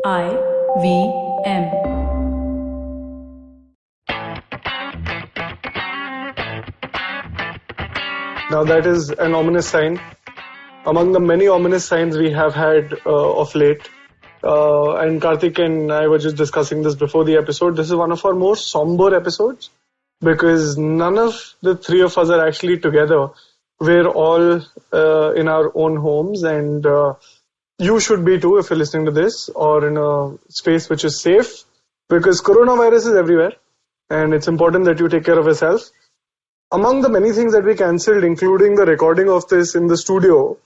IVM. Now that is an ominous sign. Among the many ominous signs we have had of late, and Karthik and I were just discussing this before the episode, this is one of our more somber episodes because none of the three of us are actually together. We're all in our own homes, and you should be too if you're listening to this, or in a space which is safe, because coronavirus is everywhere and it's important that you take care of yourself. Among the many things that we cancelled, including the recording of this in the studio,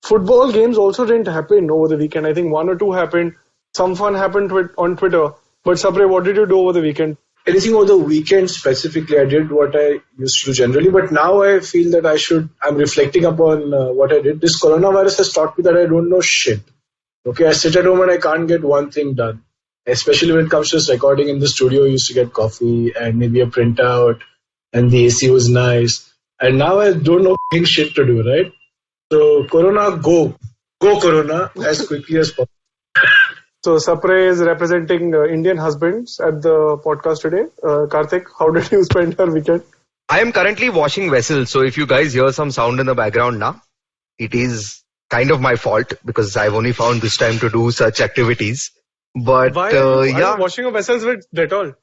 football games also didn't happen over the weekend. I think one or two happened. Some fun happened on Twitter. But Sapre, what did you do over the weekend? Anything over the weekend specifically, I did what I used to do generally. But now I feel that I'm reflecting upon what I did. This coronavirus has taught me that I don't know shit. Okay, I sit at home and I can't get one thing done. Especially when it comes to this recording in the studio, I used to get coffee and maybe a printout. And the AC was nice. And now I don't know shit to do, right? So, Corona, go Corona as quickly as possible. So, Sapre is representing Indian husbands at the podcast today. Karthik, how did you spend your weekend? I am currently washing vessels. So, if you guys hear some sound in the background now, it is kind of my fault because I've only found this time to do such activities. But, Why are you washing your vessels with Dettol?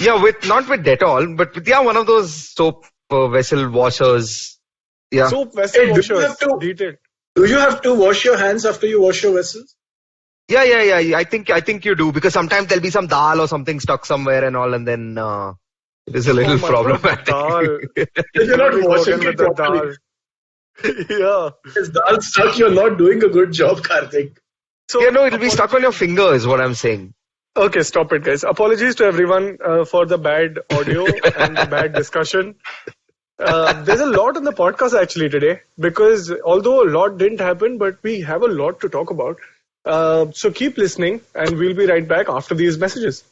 Yeah, not with Dettol, but with one of those soap vessel washers. Yeah. Soap vessel washers. Do you have to wash your hands after you wash your vessels? Yeah. I think you do, because sometimes there'll be some dal or something stuck somewhere and all, and then it is a little problematic. You're not washing it with dal. Yeah. If dal stuck, you're not doing a good job, Karthik. So, it'll be stuck on your finger is what I'm saying. Okay, stop it, guys. Apologies to everyone for the bad audio and the bad discussion. There's a lot on the podcast actually today, because although a lot didn't happen, but we have a lot to talk about. So keep listening, and we'll be right back after these messages.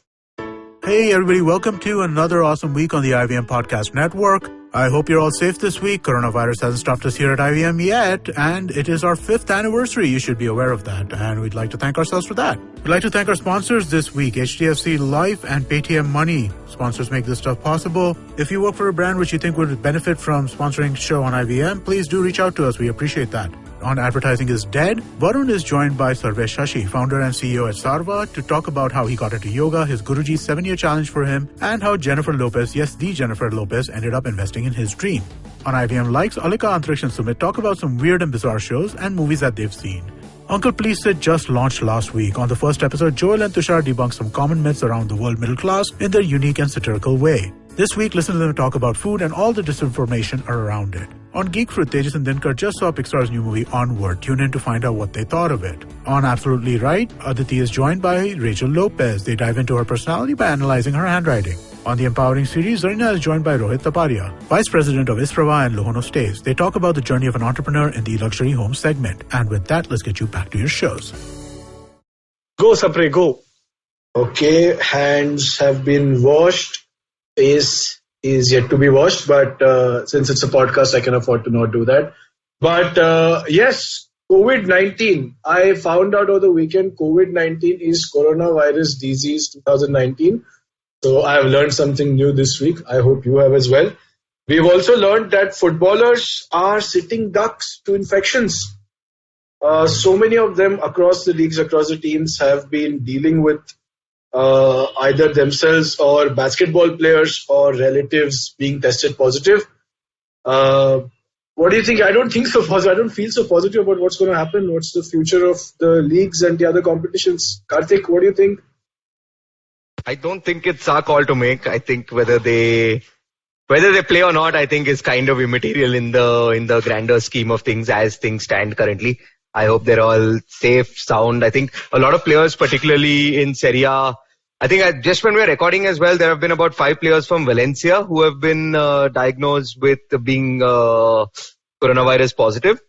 Hey everybody, welcome to another awesome week on the IVM Podcast Network. I hope you're all safe this week. Coronavirus hasn't stopped us here at IVM yet, and it is our 5th anniversary. You should be aware of that, and we'd like to thank ourselves for that. We'd like to thank our sponsors this week, HDFC Life and Paytm Money. Sponsors make this stuff possible. If you work for a brand which you think would benefit from sponsoring the show on IVM, please do reach out to us. We appreciate that. On Advertising is Dead, Varun is joined by Sarvesh Shashi, founder and CEO at Sarva, to talk about how he got into yoga, his Guruji's 7-year challenge for him, and how Jennifer Lopez, yes, the Jennifer Lopez, ended up investing in his dream. On IVM Likes, Alika, Antriksh and Sumit talk about some weird and bizarre shows and movies that they've seen. Uncle Please Sit just launched last week. On the first episode, Joel and Tushar debunk some common myths around the world middle class in their unique and satirical way. This week, listen to them talk about food and all the disinformation around it. On Geek Fruit, Tejas and Dinkar just saw Pixar's new movie Onward. Tune in to find out what they thought of it. On Absolutely Right, Aditi is joined by Rachel Lopez. They dive into her personality by analyzing her handwriting. On the Empowering series, Zarina is joined by Rohit Taparia, Vice President of Isprava and Lohono Stays. They talk about the journey of an entrepreneur in the luxury home segment. And with that, let's get you back to your shows. Go, Sapre, go. Okay, hands have been washed. Face is yet to be washed, but since it's a podcast, I can afford to not do that. But yes, COVID-19. I found out over the weekend, COVID-19 is coronavirus disease 2019. So I have learned something new this week. I hope you have as well. We've also learned that footballers are sitting ducks to infections. So many of them across the leagues, across the teams have been dealing with either themselves or basketball players or relatives being tested positive. What do you think? I don't think so positive. I don't feel so positive about what's going to happen. What's the future of the leagues and the other competitions? Karthik, what do you think? I don't think it's our call to make. I think whether they play or not, I think is kind of immaterial in the grander scheme of things as things stand currently. I hope they're all safe, sound. I think a lot of players, particularly in Serie A, I think just when we're recording as well, there have been about 5 players from Valencia who have been diagnosed with being coronavirus positive.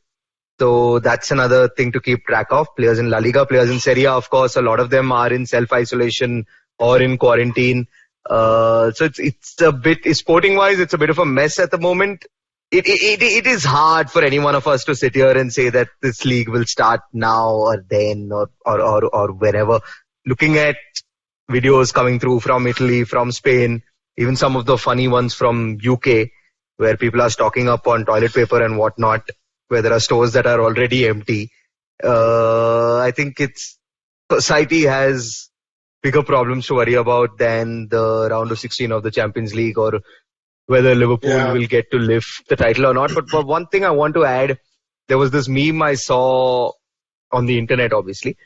So that's another thing to keep track of. Players in La Liga, players in Serie A, of course, a lot of them are in self-isolation or in quarantine. So it's a bit, sporting wise, it's a bit of a mess at the moment. It is hard for any one of us to sit here and say that this league will start now or then or whenever. looking at videos coming through from Italy, from Spain, even some of the funny ones from UK, where people are stocking up on toilet paper and whatnot, where there are stores that are already empty. I think society has bigger problems to worry about than the round of 16 of the Champions League, or whether Liverpool will get to lift the title or not. But one thing I want to add, there was this meme I saw on the internet, obviously,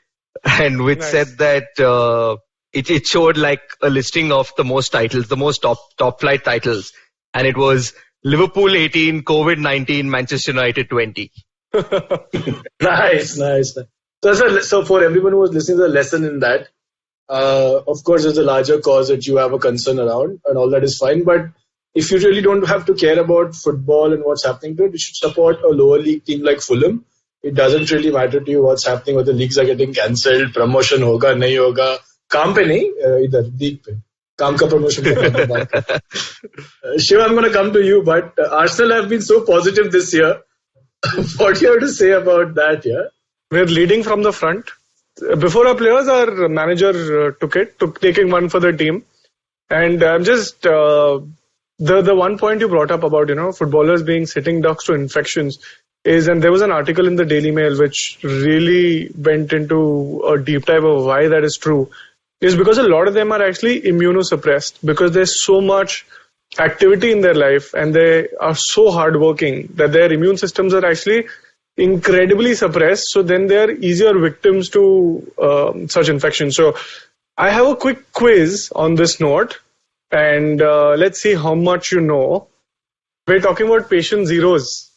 and which said that it showed like a listing of the most titles, the most top flight titles, and it was Liverpool 18, COVID-19, Manchester United 20. Nice. So for everyone who was listening to the lesson in that, of course, there's a larger cause that you have a concern around, and all that is fine. But if you really don't have to care about football and what's happening to it, you should support a lower league team like Fulham. It doesn't really matter to you what's happening, whether leagues are getting cancelled, promotion hoga, nahi hoga. काम पे नहीं, इधर league पे काम का promotion Shiva, I'm going to come to you, but Arsenal have been so positive this year. What do you have to say about that? We're leading from the front. Before our players, our manager took taking one for the team. And I'm just the one point you brought up about footballers being sitting ducks to infections is, and there was an article in the Daily Mail which really went into a deep dive of why that is true, is because a lot of them are actually immunosuppressed because there's so much activity in their life and they are so hardworking that their immune systems are actually incredibly suppressed. So then they are easier victims to such infections. So I have a quick quiz on this note, and let's see how much you know. We're talking about patient zeros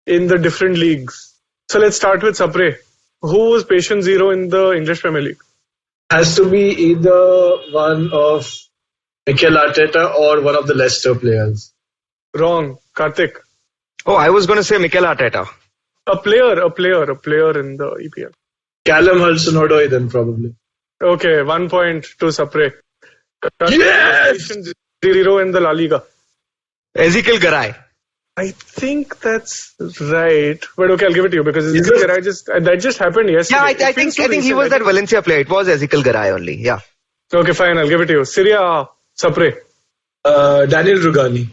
in the different leagues. So let's start with Sapre. Who was patient zero in the English Premier League? Has to be either one of Mikel Arteta or one of the Leicester players. Wrong. Karthik. Oh, I was going to say Mikel Arteta. A player in the EPL. Callum Hudson-Odoi then probably. Okay, 1 point to Sapre. Yes! Zero in the La Liga. Ezekiel Garay. I think that's right, but okay, I'll give it to you because Ezekiel Garay that just happened yesterday. Yeah, I think he was that Valencia player. It was Ezekiel Garay only. Yeah. Okay, fine. I'll give it to you. Syria, Sapre. Daniel Rugani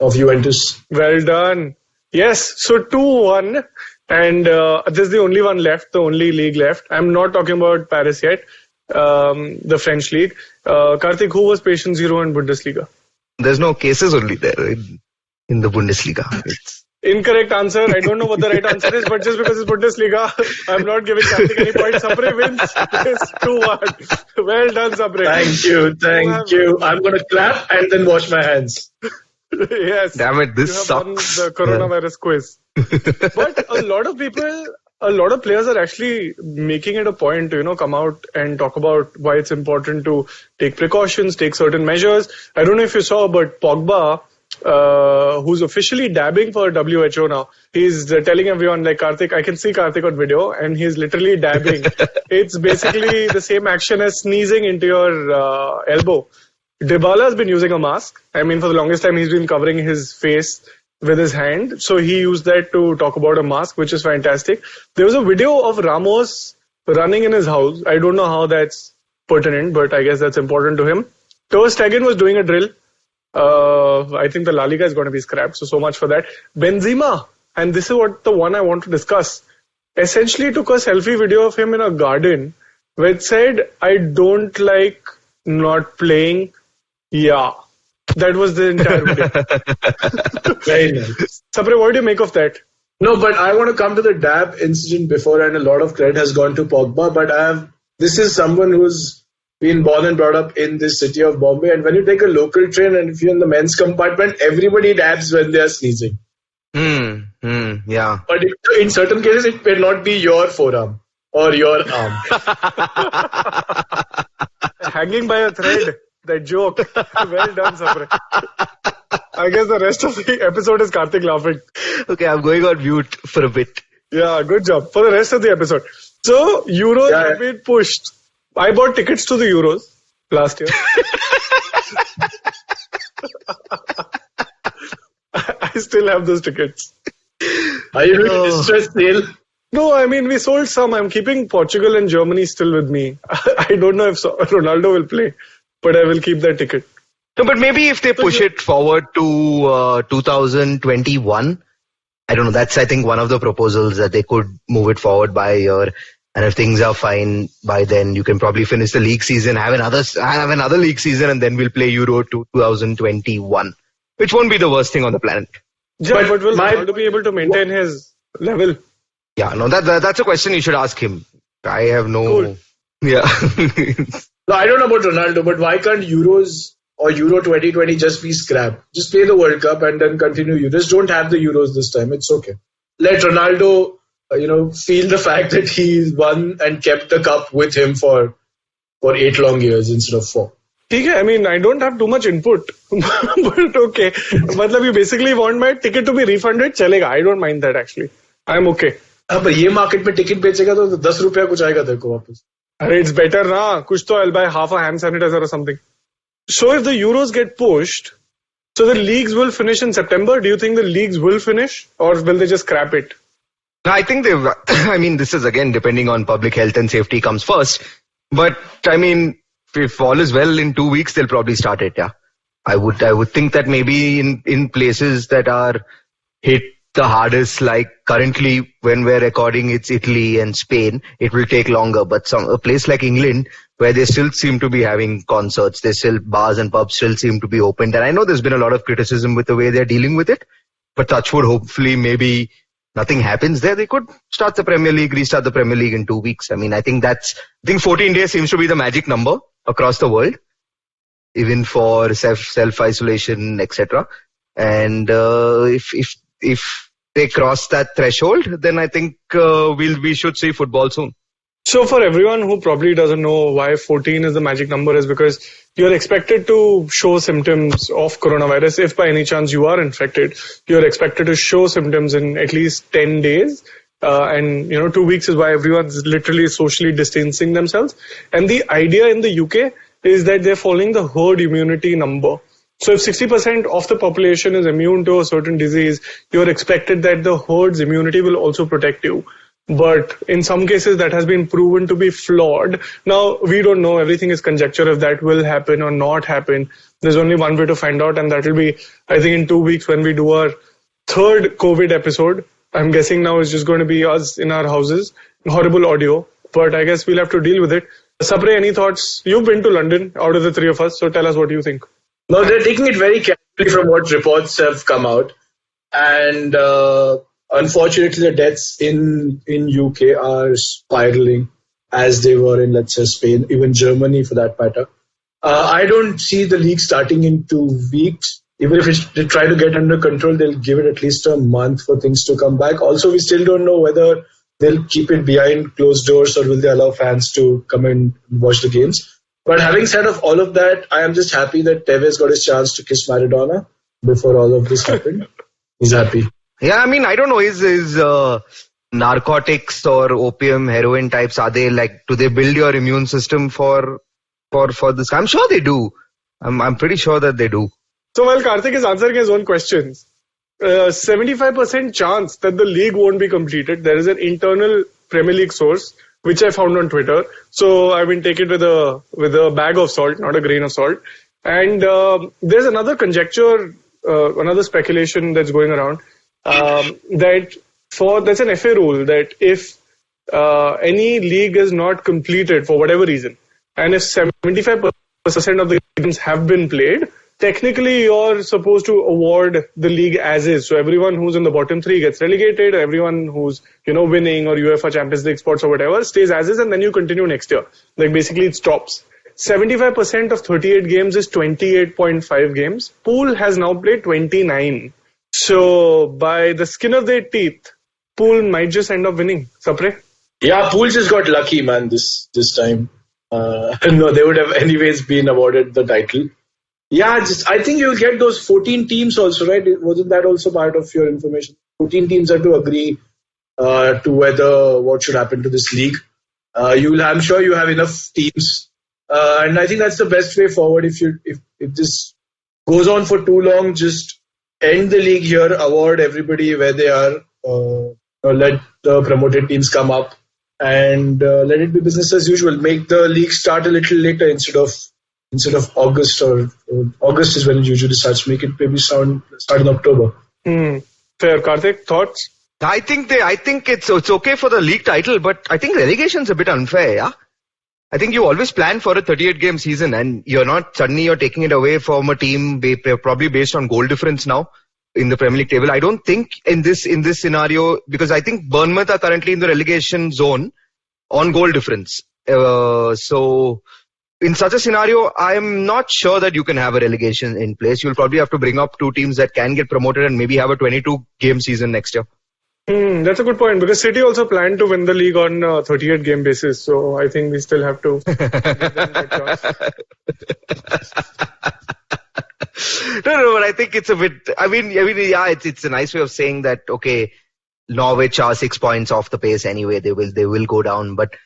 of Juventus. Well done. Yes. So 2-1, and this is the only one left, the only league left. I'm not talking about Paris yet, the French league. Karthik, who was patient zero in Bundesliga? There's no cases only there in the Bundesliga. Incorrect answer. I don't know what the right answer is, but just because it's Bundesliga, I'm not giving Karthik any points. Sapre wins. It's 2-1. Well done, Sapre. Thank you. I'm going to clap and then wash my hands. Yes. Damn it, this you sucks. Won the coronavirus quiz. But a lot of players are actually making it a point to, come out and talk about why it's important to take precautions, take certain measures. I don't know if you saw, but Pogba, who's officially dabbing for WHO now. He's telling everyone, like Karthik, I can see Karthik on video, and he's literally dabbing. It's basically the same action as sneezing into your elbow. Dybala has been using a mask. I mean, for the longest time, he's been covering his face with his hand. So he used that to talk about a mask, which is fantastic. There was a video of Ramos running in his house. I don't know how that's pertinent, but I guess that's important to him. Ter Stegen was doing a drill. I think the La Liga is going to be scrapped. So much for that. Benzema, and this is the one I want to discuss, essentially took a selfie video of him in a garden which said, I don't like not playing. Yeah. That was the entire video. Very nice. Sapre, what do you make of that? No, but I want to come to the dab incident before, and a lot of credit has gone to Pogba, but this is someone who's been born and brought up in this city of Bombay, and when you take a local train and if you're in the men's compartment, everybody dabs when they are sneezing. Yeah. But in certain cases, it may not be your forearm or your arm. Hanging by a thread. That joke. Well done, Sapre. I guess the rest of the episode is Karthik laughing. Okay, I'm going on mute for a bit. Yeah, good job. For the rest of the episode. So, Euros have been pushed. I bought tickets to the Euros last year. I still have those tickets. Are you doing a distress sale? No, I mean, we sold some. I'm keeping Portugal and Germany still with me. I don't know if Ronaldo will play, but I will keep that ticket. No, but maybe if they push it forward to 2021, I don't know. That's, I think, one of the proposals that they could move it forward by a year. And if things are fine by then, you can probably finish the league season, have another league season, and then we'll play Euro 2021, which won't be the worst thing on the planet. Yeah, but will Ronaldo be able to maintain his level? Yeah, no, that's a question you should ask him. I have no... Cool. Yeah. No, I don't know about Ronaldo, but why can't Euros or Euro 2020 just be scrapped? Just play the World Cup and then continue. You just don't have the Euros this time. It's okay. Let Ronaldo, feel the fact that he won and kept the cup with him for 8 long years instead of 4. Okay, I mean, I don't have too much input, but okay. Matlab, you basically want my ticket to be refunded? Chalega, I don't mind that actually. I'm okay. पर ये market में ticket बेचेगा तो 10 रुपया कुछ आएगा तेरे को वापस. It's better na. कुछ तो I'll buy half a hand sanitizer or something. So if the Euros get pushed, so the leagues will finish in September. Do you think the leagues will finish or will they just scrap it? No, I think this is again depending on public health and safety comes first. But I mean, if all is well, in 2 weeks they'll probably start it. Yeah, I would think that maybe in places that are hit the hardest, like currently when we're recording, it's Italy and Spain, it will take longer. But a place like England, where they still seem to be having concerts, bars and pubs still seem to be opened. And I know there's been a lot of criticism with the way they're dealing with it. But touchwood, hopefully, maybe nothing happens there. They could restart the Premier League in 2 weeks. I mean, I think 14 days seems to be the magic number across the world, even for self-isolation, etc. And if they cross that threshold, then I think we should see football soon. So for everyone who probably doesn't know why 14 is the magic number, is because you're expected to show symptoms of coronavirus. If by any chance you are infected, you're expected to show symptoms in at least 10 days. And 2 weeks is why everyone's literally socially distancing themselves. And the idea in the UK is that they're following the herd immunity number. So if 60% of the population is immune to a certain disease, you're expected that the herd's immunity will also protect you. But in some cases that has been proven to be flawed. Now, we don't know. Everything is conjecture if that will happen or not happen. There's only one way to find out, and that will be, I think, in 2 weeks when we do our 3rd COVID episode. I'm guessing now it's just going to be us in our houses. Horrible audio, but I guess we'll have to deal with it. Sapre, any thoughts? You've been to London out of the 3 of us, so tell us what you think. No, they're taking it very carefully from what reports have come out. And unfortunately, the deaths in UK are spiraling as they were in, let's say, Spain, even Germany for that matter. I don't see the league starting in 2 weeks. Even if they try to get under control, they'll give it at least a month for things to come back. Also, we still don't know whether they'll keep it behind closed doors or will they allow fans to come and watch the games. But having said of all of that, I am just happy that Tevez got his chance to kiss Maradona before all of this happened. He's happy. Yeah, I mean, I don't know, is narcotics or opium, heroin types, are they do they build your immune system for this? I'm sure they do. I'm pretty sure that they do. So while Karthik is answering his own questions, 75% chance that the league won't be completed. There is an internal Premier League source which I found on Twitter. So I will take it with a bag of salt, not a grain of salt. And there's another conjecture, another speculation that's going around, that's an FA rule that if any league is not completed for whatever reason, and if 75% of the games have been played, technically you're supposed to award the league as is. So everyone who's in the bottom 3 gets relegated, everyone who's winning or UEFA Champions League spots or whatever stays as is, and then you continue next year. Basically it stops. 75% of 38 games is 28.5 games. Pool has now played 29. So by the skin of their teeth, Pool might just end up winning. Sapre? Yeah, Pool just got lucky, man, this time. No, they would have anyways been awarded the title. Yeah, I think you'll get those 14 teams also, right? Wasn't that also part of your information? 14 teams have to agree to what should happen to this league. I'm sure you have enough teams. And I think that's the best way forward. If this goes on for too long, just end the league here, award everybody where they are. let the promoted teams come up, and let it be business as usual. Make the league start a little later instead of August, or August is when it usually starts. Make it maybe start in October. Fair. Karthik, thoughts? I think it's okay for the league title, but I think relegation's a bit unfair, yeah? I think you always plan for a 38-game season, and you're taking it away from a team probably based on goal difference now in the Premier League table. I don't think in this scenario, because I think Bournemouth are currently in the relegation zone on goal difference. So in such a scenario, I am not sure that you can have a relegation in place. You'll probably have to bring up two teams that can get promoted and maybe have a 22-game season next year. That's a good point, because City also planned to win the league on a 38-game basis. So I think we still have to give them that chance. No, but I think it's a bit. I mean, yeah, it's a nice way of saying that. Okay, Norwich are 6 points off the pace anyway. They will go down. But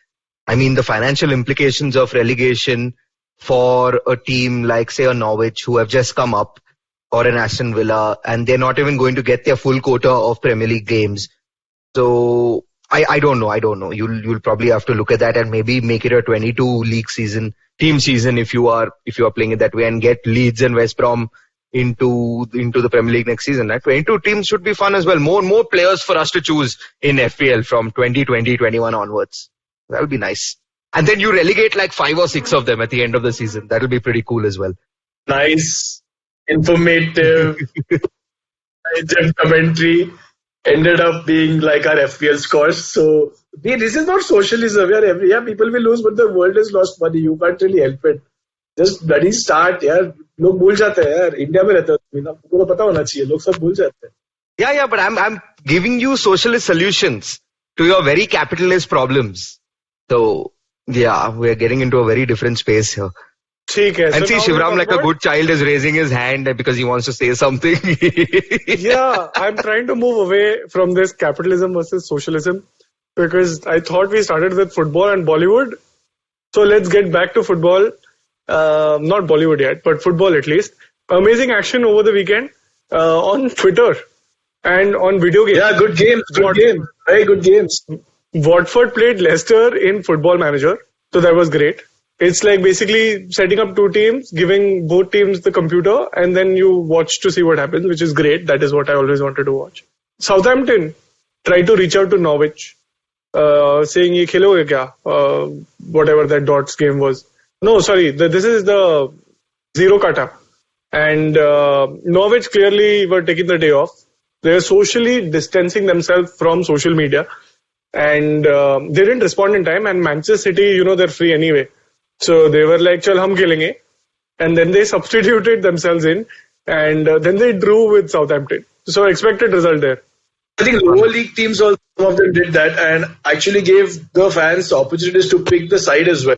I mean, the financial implications of relegation for a team like, say, a Norwich who have just come up, or an Aston Villa, and they're not even going to get their full quota of Premier League games. So I don't know. You'll probably have to look at that and maybe make it a 22 league season, team season if you are playing it that way, and get Leeds and West Brom into the Premier League next season. That 22 teams should be fun as well. More players for us to choose in FPL from 2020-21 onwards. That'll be nice. And then you relegate like 5 or 6 of them at the end of the season. That'll be pretty cool as well. Nice, informative, commentary ended up being like our FPL scores. So this is not socialism. People will lose, but the world has lost money. You can't really help it. Just bloody start, यार. लोग भूल जाते हैं यार. India में रहते हैं. आपको तो पता होना चाहिए. लोग सब भूल जाते हैं. Yeah, but I'm giving you socialist solutions to your very capitalist problems. So yeah, we are getting into a very different space here. And see, Sivaram, like a good child, is raising his hand because he wants to say something. Yeah, I'm trying to move away from this capitalism versus socialism, because I thought we started with football and Bollywood. So let's get back to football. Not Bollywood yet, but football at least. Amazing action over the weekend on Twitter and on video games. Yeah, good games. Very good games. Watford played Leicester in Football Manager, so that was great. It's like basically setting up two teams, giving both teams the computer, and then you watch to see what happens, which is great. That is what I always wanted to watch. Southampton tried to reach out to Norwich, saying, "Ye kheloge kya?" Whatever that dots game was. No, sorry, this is the zero kata. And Norwich clearly were taking the day off. They were socially distancing themselves from social media. And they didn't respond in time. And Manchester City, they're free anyway. So they were like, "Chal, hum khelenge." And then they substituted themselves in. And then they drew with Southampton. So expected result there. I think lower league teams, also, some of them did that and actually gave the fans opportunities to pick the side as well.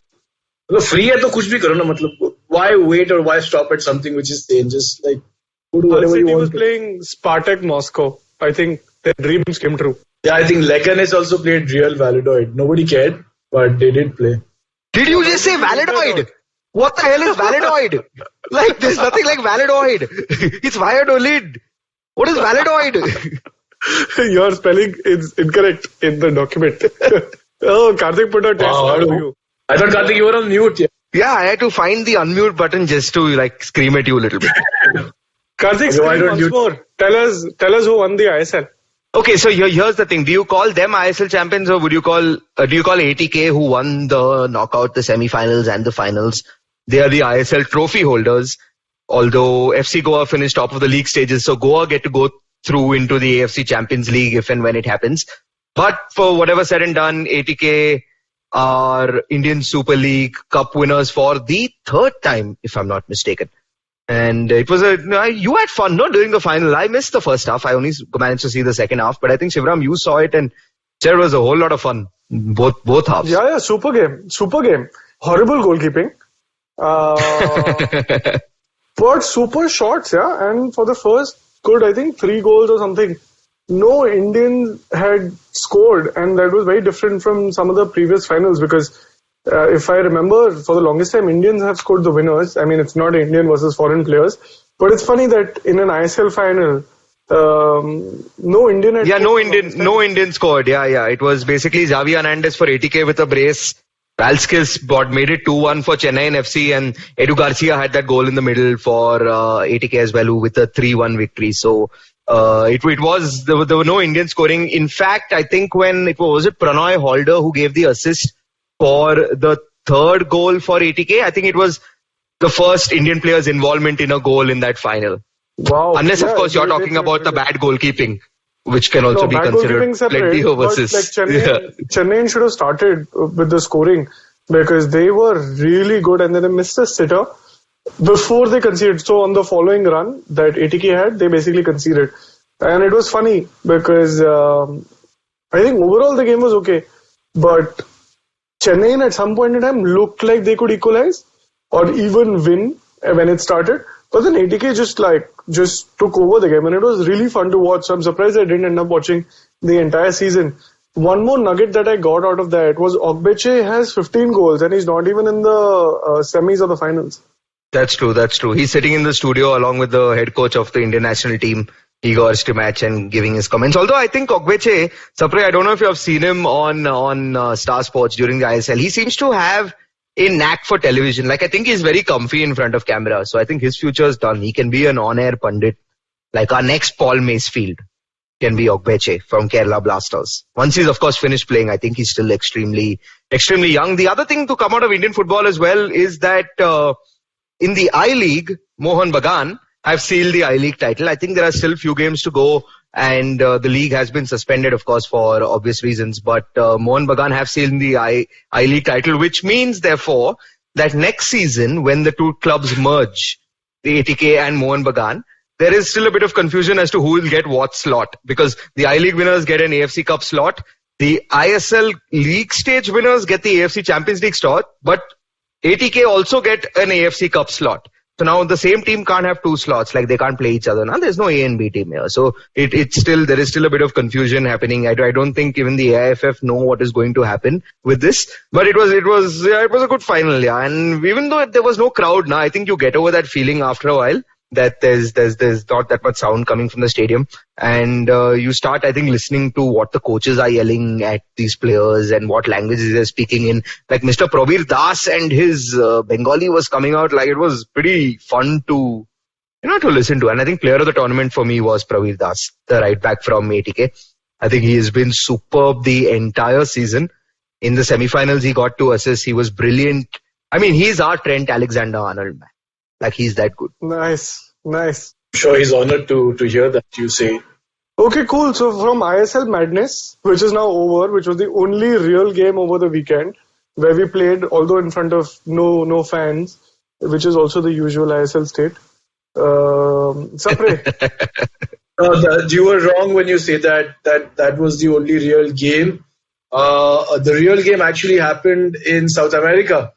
Free hai to kuch bhi karo na, matlab, why wait or why stop at something which is same? Just like go do whatever you want. Was playing Spartak Moscow. I think their dreams came true. Yeah, I think Leganes also played Real Valladolid. Nobody cared, but they did play. Did you just say Valladolid? What the hell is Valladolid? Like, there's nothing like Valladolid. It's Valladolid. What is Valladolid? Your spelling is incorrect in the document. Oh, Karthik put a test for you. I thought, Karthik, you were on mute. Yeah, I had to find the unmute button just to scream at you a little bit. Karthik, once more. Tell us who won the ISL. Okay, so here's the thing. Do you call them ISL champions, or do you call ATK, who won the knockout, the semi-finals and the finals? They are the ISL trophy holders. Although FC Goa finished top of the league stages, so Goa get to go through into the AFC Champions League if and when it happens. But for whatever said and done, ATK are Indian Super League Cup winners for the third time, if I'm not mistaken. And it was you had fun, no, during the final. I missed the first half. I only managed to see the second half. But I think, Sivaram, you saw it and it was a whole lot of fun. Both halves. Yeah, super game. Horrible goalkeeping. But super shots, yeah. And for the first good, I think 3 goals or something, no Indian had scored. And that was very different from some of the previous finals, because if I remember, for the longest time, Indians have scored the winners. I mean, it's not Indian versus foreign players. But it's funny that in an ISL final, No Indian. No Indian scored. Yeah. It was basically Xavi Hernandez for 80k with a brace. Valskis made it 2-1 for Chennai FC, and Edu Garcia had that goal in the middle for 80k as well, with a 3-1 victory. So there were no Indian scoring. In fact, I think when it was Pranoy Halder who gave the assist for the third goal for 80k. I think it was the first Indian player's involvement in a goal in that final. Wow. Unless, of course, you're talking about the bad goalkeeping, which can also be considered plenty of assists. Like Chennai should have started with the scoring because they were really good and then they missed a sitter before they conceded. So on the following run that 80k had, they basically conceded. And it was funny because I think overall the game was okay. But Chennai at some point in time looked like they could equalize or even win when it started. But then 80k just took over the game and it was really fun to watch. So I'm surprised I didn't end up watching the entire season. One more nugget that I got out of that was Ogbeche has 15 goals and he's not even in the semis or the finals. That's true. He's sitting in the studio along with the head coach of the Indian national team, Igor Stimac, and giving his comments. Although I think Ogbeche, Sapre, I don't know if you have seen him on Star Sports during the ISL. He seems to have a knack for television. Like, I think he's very comfy in front of camera. So I think his future is done. He can be an on-air pundit. Like our next Paul Macefield can be Ogbeche from Kerala Blasters. Once he's, of course, finished playing, I think he's still extremely young. The other thing to come out of Indian football as well is that in the I-League, Mohan Bagan have sealed the I-League title. I think there are still few games to go and the league has been suspended, of course, for obvious reasons. But Mohan Bagan have sealed the I-League title, which means, therefore, that next season, when the two clubs merge, the 80k and Mohan Bagan, there is still a bit of confusion as to who will get what slot. Because the I-League winners get an AFC Cup slot. The ISL League stage winners get the AFC Champions League slot. But 80k also get an AFC Cup slot. So now the same team can't have two slots, like they can't play each other. Now there's no A and B team here. So there is still a bit of confusion happening. I don't think even the AIFF know what is going to happen with this. But it was a good final, yeah. And even though there was no crowd now, I think you get over that feeling after a while that there's not that much sound coming from the stadium. And you start, I think, listening to what the coaches are yelling at these players and what languages they're speaking in. Like Mr. Pravir Das and his Bengali was coming out. Like, it was pretty fun to listen to. And I think player of the tournament for me was Pravir Das, the right back from 80k. I think he has been superb the entire season. In the semi-finals, he got 2 assists. He was brilliant. I mean, he's our Trent Alexander-Arnold, man. Like, he's that good. Nice. I'm sure he's honored to hear that you say. Okay, cool. So from ISL Madness, which is now over, which was the only real game over the weekend, where we played, although in front of no fans, which is also the usual ISL state. Sapre. You were wrong when you say that was the only real game. The real game actually happened in South America,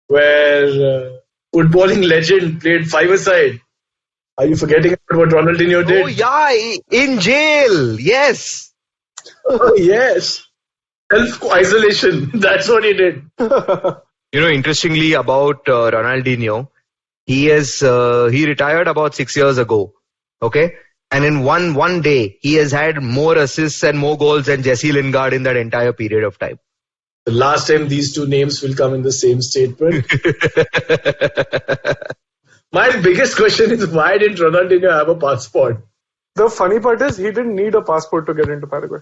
where footballing legend played 5-a-side. Are you forgetting about what Ronaldinho did? Oh, yeah, in jail. Yes. Oh, yes. Self-isolation. That's what he did. Interestingly about Ronaldinho, he retired about 6 years ago. Okay. And in one day, he has had more assists and more goals than Jesse Lingard in that entire period of time. The last time these two names will come in the same statement. My biggest question is, why didn't Ronaldinho have a passport? The funny part is, he didn't need a passport to get into Paraguay.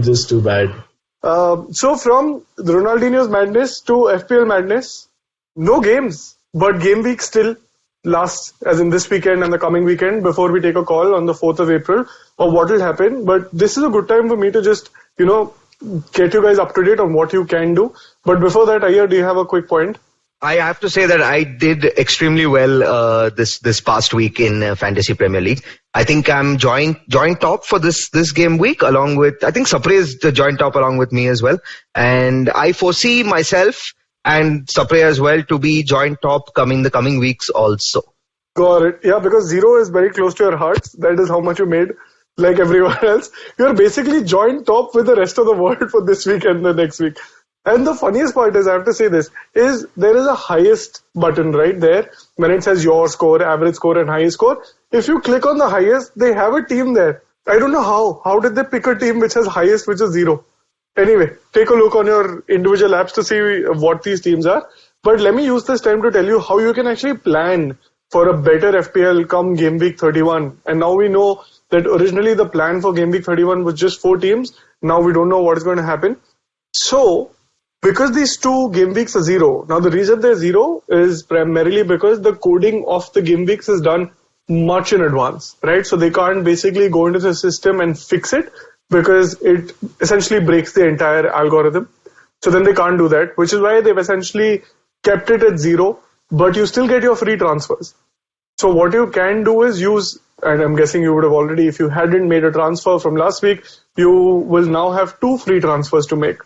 Just too bad. So from Ronaldinho's madness to FPL madness, no games, but game week still lasts, as in this weekend and the coming weekend, before we take a call on the 4th of April of what will happen. But this is a good time for me to just, get you guys up to date on what you can do. But before that, Ayyar, do you have a quick point? I have to say that I did extremely well this past week in Fantasy Premier League. I think I'm joint top for this game week, along with, I think Sapre is the joint top along with me as well. And I foresee myself and Sapre as well to be joint top the coming weeks also. Got it. Yeah, because 0 is very close to your heart. That is how much you made. Like everyone else, you're basically joint top with the rest of the world for this week and the next week. And the funniest part is, I have to say this, is there is a highest button right there when it says your score, average score and highest score. If you click on the highest, they have a team there. I don't know how. How did they pick a team which has highest, which is 0? Anyway, take a look on your individual apps to see what these teams are. But let me use this time to tell you how you can actually plan for a better FPL come game week 31. And now we know that originally the plan for game week 31 was just 4 teams. Now we don't know what is going to happen. So, because these 2 game weeks are 0, now the reason they're 0 is primarily because the coding of the game weeks is done much in advance, right? So they can't basically go into the system and fix it because it essentially breaks the entire algorithm. So then they can't do that, which is why they've essentially kept it at 0, but you still get your free transfers. So what you can do is use, and I'm guessing you would have already, if you hadn't made a transfer from last week, you will now have 2 free transfers to make.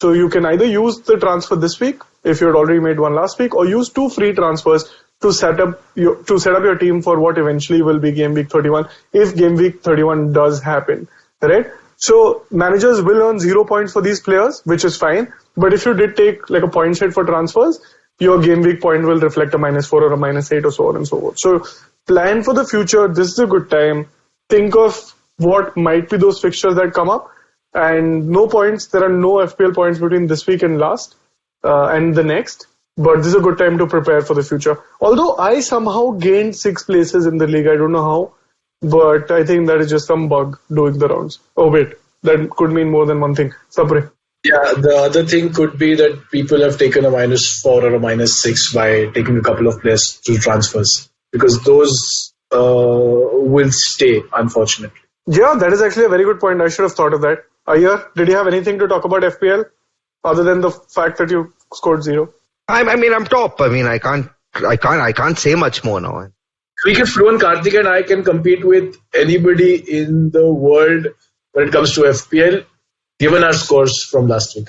So you can either use the transfer this week, if you had already made one last week, or use 2 free transfers to set up your team for what eventually will be game week 31, if game week 31 does happen, right? So managers will earn 0 points for these players, which is fine. But if you did take like a point sheet for transfers, your game week point will reflect a -4 or a -8 or so on and so forth. So plan for the future. This is a good time. Think of what might be those fixtures that come up. And no points. There are no FPL points between this week and last and the next. But this is a good time to prepare for the future. Although I somehow gained 6 places in the league. I don't know how. But I think that is just some bug doing the rounds. Oh, wait. That could mean more than one thing. Sapre. Yeah, the other thing could be that people have taken a -4 or a -6 by taking a couple of players to transfers. Because those will stay, unfortunately. Yeah, that is actually a very good point. I should have thought of that. Ayyar, did you have anything to talk about FPL other than the fact that you scored 0? I mean, I'm top. I mean, I can't say much more now. We can Fluent Karthik and I can compete with anybody in the world when it comes to FPL, given our scores from last week.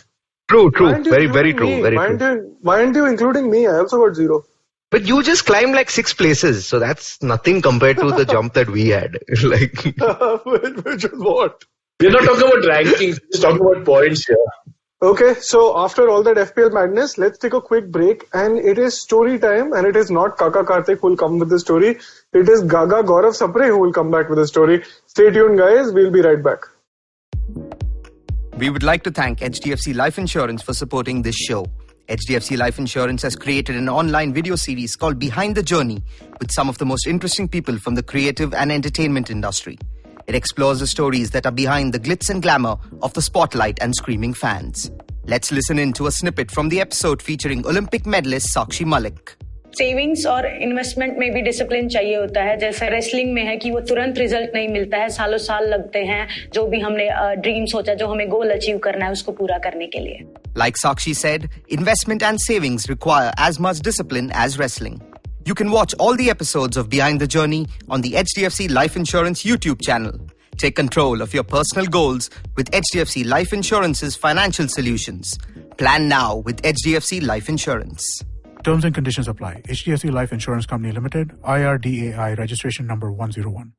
True. Very true. Why aren't you including me? I also got 0. But you just climbed like 6 places, so that's nothing compared to the jump that we had. Like, which is what? We're not talking about rankings, we're just talking about points here. Okay, so after all that FPL madness, let's take a quick break, and it is story time, and it is not Kaka Karthik who will come with the story. It is Gaga Gaurav Sapre who will come back with the story. Stay tuned, guys. We'll be right back. We would like to thank HDFC Life Insurance for supporting this show. HDFC Life Insurance has created an online video series called Behind the Journey with some of the most interesting people from the creative and entertainment industry. It explores the stories that are behind the glitz and glamour of the spotlight and screaming fans. Let's listen in to a snippet from the episode featuring Olympic medalist Sakshi Malik. Savings और investment में भी discipline चाहिए होता है. जैसे wrestling में है कि वो तुरंत रिजल्ट नहीं मिलता है, सालों साल लगते हैं जो भी हमने ड्रीम सोचा, जो हमें गोल अचीव करना है उसको पूरा करने के लिए. Like Sakshi said, investment and savings require as much discipline as wrestling. You can watch all the episodes of Behind the Journey on the HDFC Life Insurance YouTube channel. Take control of your personal goals with HDFC Life Insurance's financial solutions. Plan now with HDFC Life Insurance. Terms and conditions apply. HDFC Life Insurance Company Limited, IRDAI registration number 101.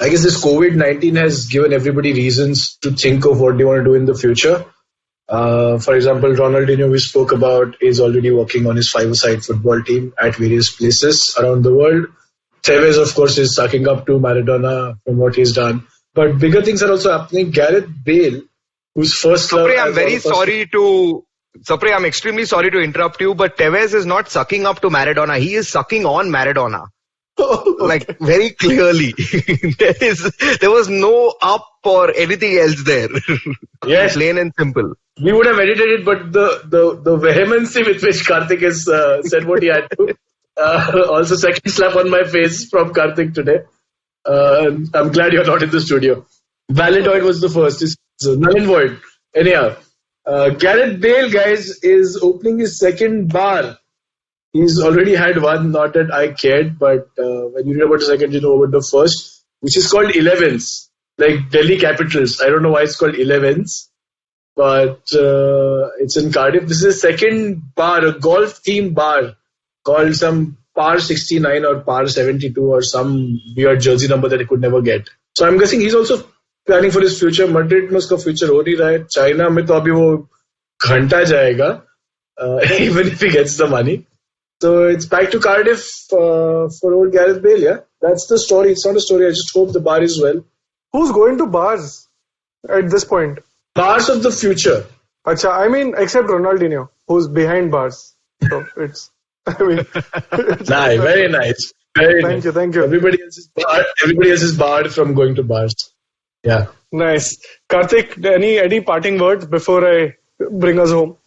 I guess this COVID-19 has given everybody reasons to think of what they want to do in the future. For example, Ronaldinho, we spoke about, is already working on his 5-a-side football team at various places around the world. Tevez, of course, is sucking up to Maradona from what he's done. But bigger things are also happening. Gareth Bale, whose first love... Sapre, I'm extremely sorry to interrupt you, but Tevez is not sucking up to Maradona. He is sucking on Maradona. Like, very clearly. There was no up or anything else there. Yes. Plain and simple. We would have edited it, but the vehemency with which Karthik has said what he had to. Also, second slap on my face from Karthik today. I'm glad you're not in the studio. Valentine was the first. It's null and void. Anyhow. Gareth Bale, guys, is opening his second bar. He's already had one, not that I cared, but when you read about the second, you know about the first, which is called 11s, like Delhi Capitals. I don't know why it's called 11s, but it's in Cardiff. This is a second bar, a golf-themed bar called some Par 69 or Par 72 or some weird jersey number that he could never get. So I'm guessing he's also planning for his future. Madrid में उसका future हो नहीं रहा है. China में तो अभी वो घंटा जाएगा, even if he gets the money. So it's back to Cardiff for old Gareth Bale. Yeah, that's the story. It's not a story. I just hope the bar is well. Who's going to bars at this point? Bars of the future. Acha, I mean, except Ronaldinho, who's behind bars. So it's, I mean, Nice, very nice. Very Thank nice. you, thank you. Everybody else is barred from going to bars. Yeah. Nice. Karthik, any parting words before I bring us home?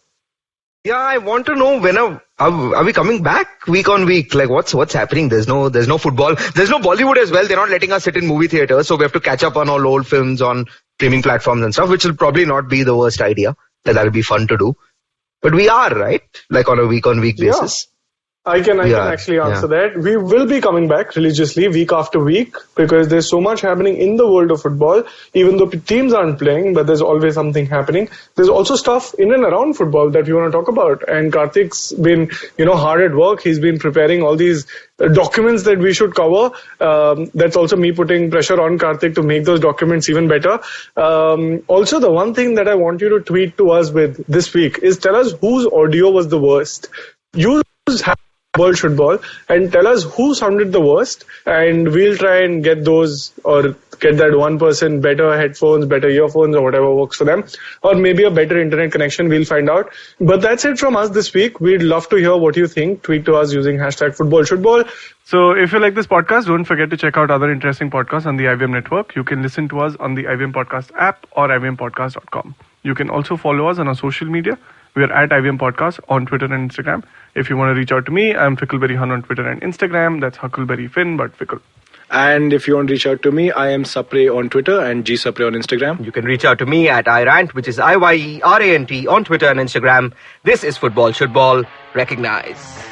Yeah, I want to know when are we coming back week on week? Like what's happening? There's no football. There's no Bollywood as well. They're not letting us sit in movie theaters, so we have to catch up on all old films on streaming platforms and stuff, which will probably not be the worst idea. That'll be fun to do. But we are, right? Like on a week basis. I can actually answer that. We will be coming back religiously week after week because there's so much happening in the world of football. Even though teams aren't playing, but there's always something happening. There's also stuff in and around football that we want to talk about. And Karthik's been, hard at work. He's been preparing all these documents that we should cover. That's also me putting pressure on Karthik to make those documents even better. Also, the one thing that I want you to tweet to us with this week is tell us whose audio was the worst. Use Shootball and tell us who sounded the worst, and we'll try and get those or get that one person better headphones, better earphones, or whatever works for them, or maybe a better internet connection. We'll find out. But that's it from us this week. We'd love to hear what you think. Tweet to us using #FootballShootball. So if you like this podcast, don't forget to check out other interesting podcasts on the IVM network. You can listen to us on the IVM Podcast app or ivmpodcast.com. You can also follow us on our social media. We are at IVM Podcast on Twitter and Instagram. If you want to reach out to me, I'm Fickleberry Hun on Twitter and Instagram. That's Huckleberry Finn, but Fickle. And if you want to reach out to me, I am Sapre on Twitter and G Sapre on Instagram. You can reach out to me at iRant, which is IYERANT on Twitter and Instagram. This is Football Shootball. Recognize.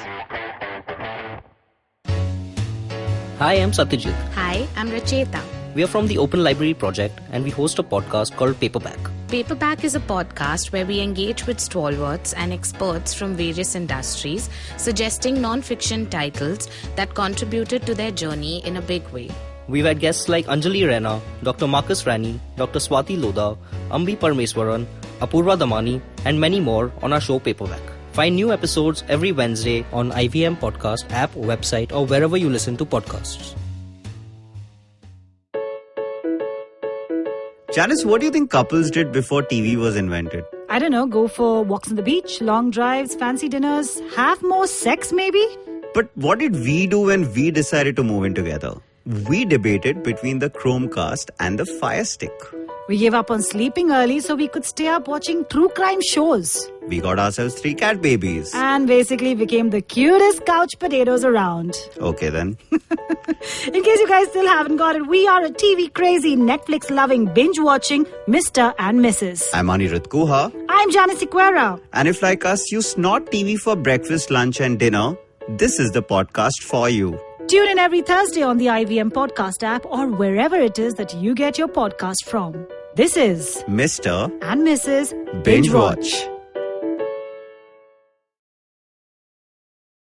Hi, I'm Satyajit. Hi, I'm Racheta. We are from the Open Library Project and we host a podcast called Paperback. Paperback is a podcast where we engage with stalwarts and experts from various industries, suggesting non-fiction titles that contributed to their journey in a big way. We've had guests like Anjali Rana, Dr. Marcus Rani, Dr. Swati Lodha, Ambi Parmeswaran, Apurva Damani, and many more on our show Paperback. Find new episodes every Wednesday on IVM Podcast app, website, or wherever you listen to podcasts. Janice, what do you think couples did before TV was invented? I don't know, go for walks on the beach, long drives, fancy dinners, have more sex maybe? But what did we do when we decided to move in together? We debated between the Chromecast and the Fire Stick. We gave up on sleeping early so we could stay up watching true crime shows. We got ourselves 3 cat babies. And basically became the cutest couch potatoes around. Okay then. In case you guys still haven't got it, we are a TV crazy, Netflix loving, binge watching Mr. and Mrs. I'm Anirudh Guha. I'm Janice Sequeira. And if like us you snort TV for breakfast, lunch and dinner, this is the podcast for you. Tune in every Thursday on the IVM Podcast app or wherever it is that you get your podcast from. This is Mr. and Mrs. Binge Watch.